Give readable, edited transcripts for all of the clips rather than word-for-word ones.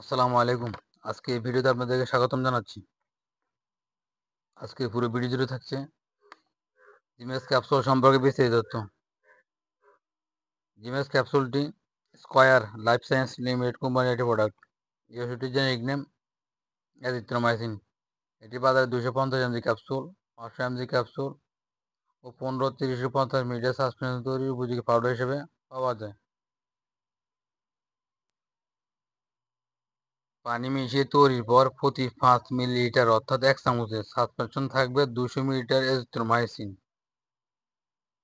আসসালামু আলাইকুম। আজকে এই ভিডিওতে আপনাদেরকে স্বাগতম জানাচ্ছি। আজকে পুরো ভিডিও জুড়ে থাকছে জিমেক্স ক্যাপসুল সম্পর্কে বিস্তারিত তথ্য। জিমেক্স ক্যাপসুলটি স্কয়ার লাইফ সায়েন্স লিমিটেড কোম্পানির একটি প্রোডাক্ট। এই ওষুধটির জেনেরিক নেম অ্যাজিথ্রোমাইসিন। এটি বাজারে 250 mg ক্যাপসুল, 500 mg ক্যাপসুল ও 15-30-50 মিলির সাসপেনশন তৈরির উপযোগী পাউডার হিসেবে পাওয়া যায়। পানি মিশিয়ে তৈরির পর প্রতি 5 মিলিলিটার অর্থাৎ 1 চামচের সাসপেনশন থাকবে 200 মিলিলিটার এজিথ্রোমাইসিন,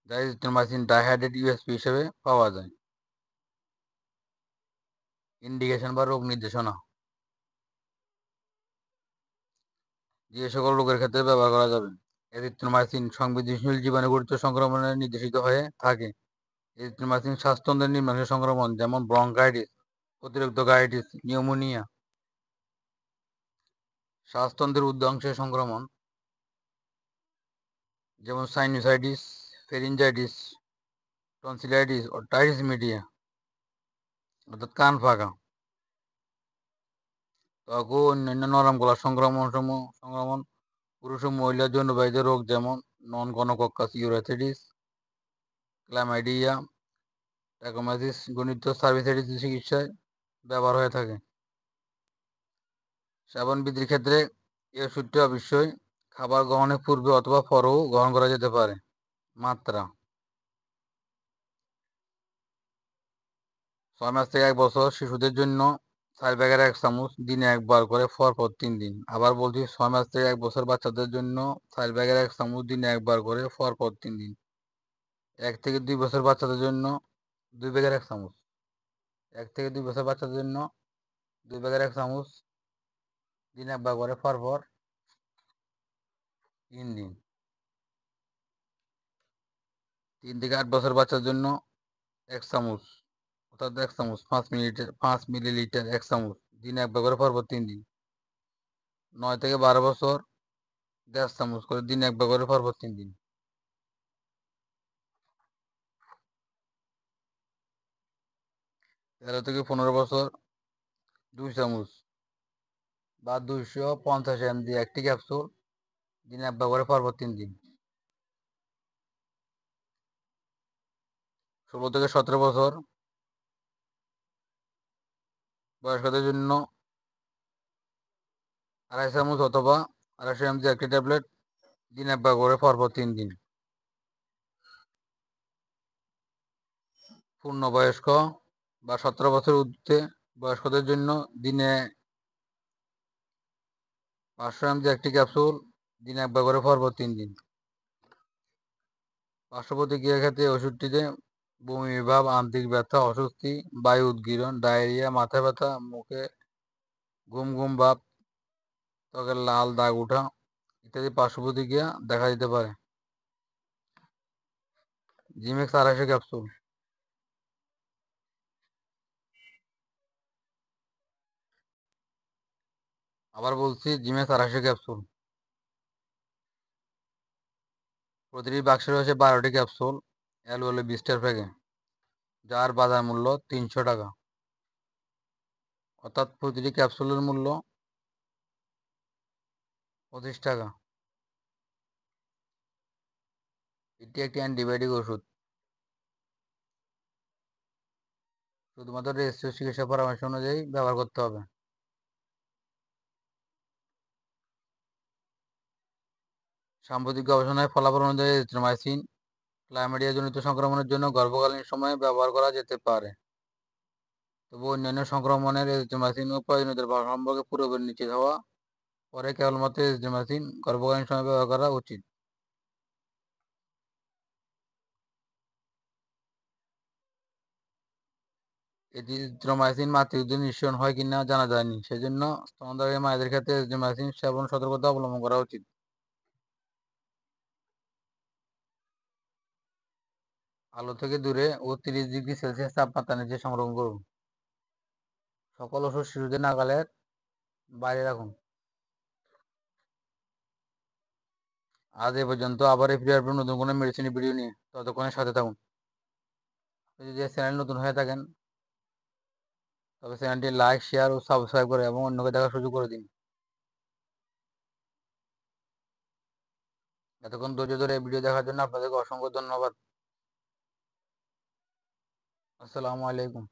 যা এজিথ্রোমাইসিন ডাইহাইড্রেট ইউএসপি হিসেবে পাওয়া যায়। ইন্ডিকেশন বা রোগ নির্দেশনা। যে সকল রোগের ক্ষেত্রে ব্যবহার করা যাবে। এরিথ্রোমাইসিন সংবেদনশীল জীবাণুঘটিত সংক্রমণে নির্দেশিত হয়ে থাকে। এরিথ্রোমাইসিন শ্বাসতন্ত্রের নিম্নাংশের সংক্রমণ যেমন ব্রঙ্কাইটিস, অতিরিক্ত গাইটিস, নিউমোনিয়া। শ্বাসতন্ত্রের উর্ধ্বাংশের সংক্রমণ যেমন সাইনোসাইটিস, ফেরিনজাইটিস, টনসিলাইটিস ও টাইটিস মিডিয়া অর্থাৎ কান ফাঁকা। ত্বক ও অন্যান্য নরম গলার সংক্রমণ পুরুষ ও মহিলার যৌনবাহিত রোগ যেমন নন গনোকক্কাস ইউরেথিডিস, ক্লামাইডিয়া, ট্যাকোমাইসিস গণিত সার্ভিসাইটিস চিকিৎসায় ব্যবহার হয়ে থাকে। সেবন বিধির ক্ষেত্রে এই ওষুধটি অবশ্যই খাবার গ্রহণের পূর্বে অথবা পরেও গ্রহণ করা যেতে পারে। মাত্রা 6 মাস থেকে 1 বছর শিশুদের জন্য 4 ভাগের 1 চামচ দিনে একবার করে পরপর 3 দিন। আবার বলছি 6 মাস থেকে 1 বছর বাচ্চাদের জন্য 4 ভাগের 1 চামচ দিনে একবার করে পরপর 3 দিন। 1 থেকে 2 বছর বাচ্চাদের জন্য 2 ভাগের 1 চামচ। 1 থেকে 2 বছর বাচ্চাদের জন্য 2 ভাগের 1 চামচ দিনে একবার করে পরপর 3 দিন। 3 থেকে 8 বছর বাচ্চার জন্য 1 চামচ অর্থাৎ 1 চামচ 5 মিলিলিটার 1 চামচ দিনে একবার করে পরপর 3 দিন। 9 থেকে 12 বছর 1.5 চামচ করে দিনে একবার করে পরপর 3 দিন। 13 থেকে 15 বছর 2 চামচ বা 250 mg একটি ক্যাপসুল দিনে একবার করে পরপর 3 দিন। 16 থেকে 17 বছর বয়স্কদের জন্য 2.5 চামচ অথবা 250 mg একটি ট্যাবলেট দিনে একবার করে পরপর 3 দিন। পূর্ণবয়স্ক বা 17 বছর ঊর্ধ্বে বয়স্কদের জন্য দিনে 500 mg একটি ক্যাপসুল দিনে একবার করে পরপর 3 দিন। পার্শ্ব প্রতিক্রিয়ার ক্ষেত্রে ওষুধটিতে বমি ভাব, আন্তরিক ব্যথা, অস্বস্তি, বায়ু উদগীরণ, ডায়রিয়া, মাথা ব্যথা, মুখে ঘুম ঘুম ভাব, ত্বকের লাল দাগ ওঠা ইত্যাদি পার্শ্ব প্রতিক্রিয়া দেখা দিতে পারে। জিমেক্স 250 ক্যাপসুল। আবার বলছি জিমেক্স 250 ক্যাপসুল। প্রতিটি বাক্সে রয়েছে 12টি ক্যাপসুল, হলো 20টার প্যাকেট, যার বাজার মূল্য 300 টাকা, অর্থাৎ প্রতিটি ক্যাপসুলের মূল্য 25 টাকা। এটি একটি অ্যান্টিবায়োটিক ওষুধ। শুধুমাত্র রেজিস্ট্রেশন চিকিৎসা পরামর্শ অনুযায়ী ব্যবহার করতে হবে। সাম্প্রতিক গবেষণায় ফলাফল অনুযায়ী এজিথ্রোমাইসিন ক্লাইমেডিয়া জনিত সংক্রমণের জন্য গর্ভকালীন সময়ে ব্যবহার করা যেতে পারে। তবে অন্যান্য সংক্রমণের এজিথ্রোমাইসিন ও প্রয়োজনীয়তার সম্পর্কে পুরোপুরি নিশ্চিত হওয়া পরে কেবলমাত্র এজিথ্রোমাইসিন গর্ভকালীন সময়ে ব্যবহার করা উচিত। এজিথ্রোমাইসিন মাতৃদুগ্ধে নিঃসরণ হয় কিনা জানা যায়নি, সেজন্য স্তন্যদায়ী মায়েদের ক্ষেত্রে এজিথ্রোমাইসিন সেবন সতর্কতা অবলম্বন করা উচিত। আলো থেকে দূরে ও 30°C তাপমাত্রা নিচে সংরক্ষণ করুন। সকল ওষুধ শিশুদের নাগালের বাইরে রাখুন। আজ এ পর্যন্ত, আবার ফিরে আসবো নতুন কোনো মেডিসিনের ভিডিও নিয়ে। ততক্ষণে সাথে থাকুন। যদি চ্যানেল নতুন হয়ে থাকেন তবে চ্যানেলটি লাইক, শেয়ার ও সাবস্ক্রাইব করে এবং অন্যকে দেখার সুযোগ করে দিন। এতক্ষণ ধৈর্য ধরে এই ভিডিও দেখার জন্য আপনাদেরকে অসংখ্য ধন্যবাদ। আসসালামু আলাইকুম।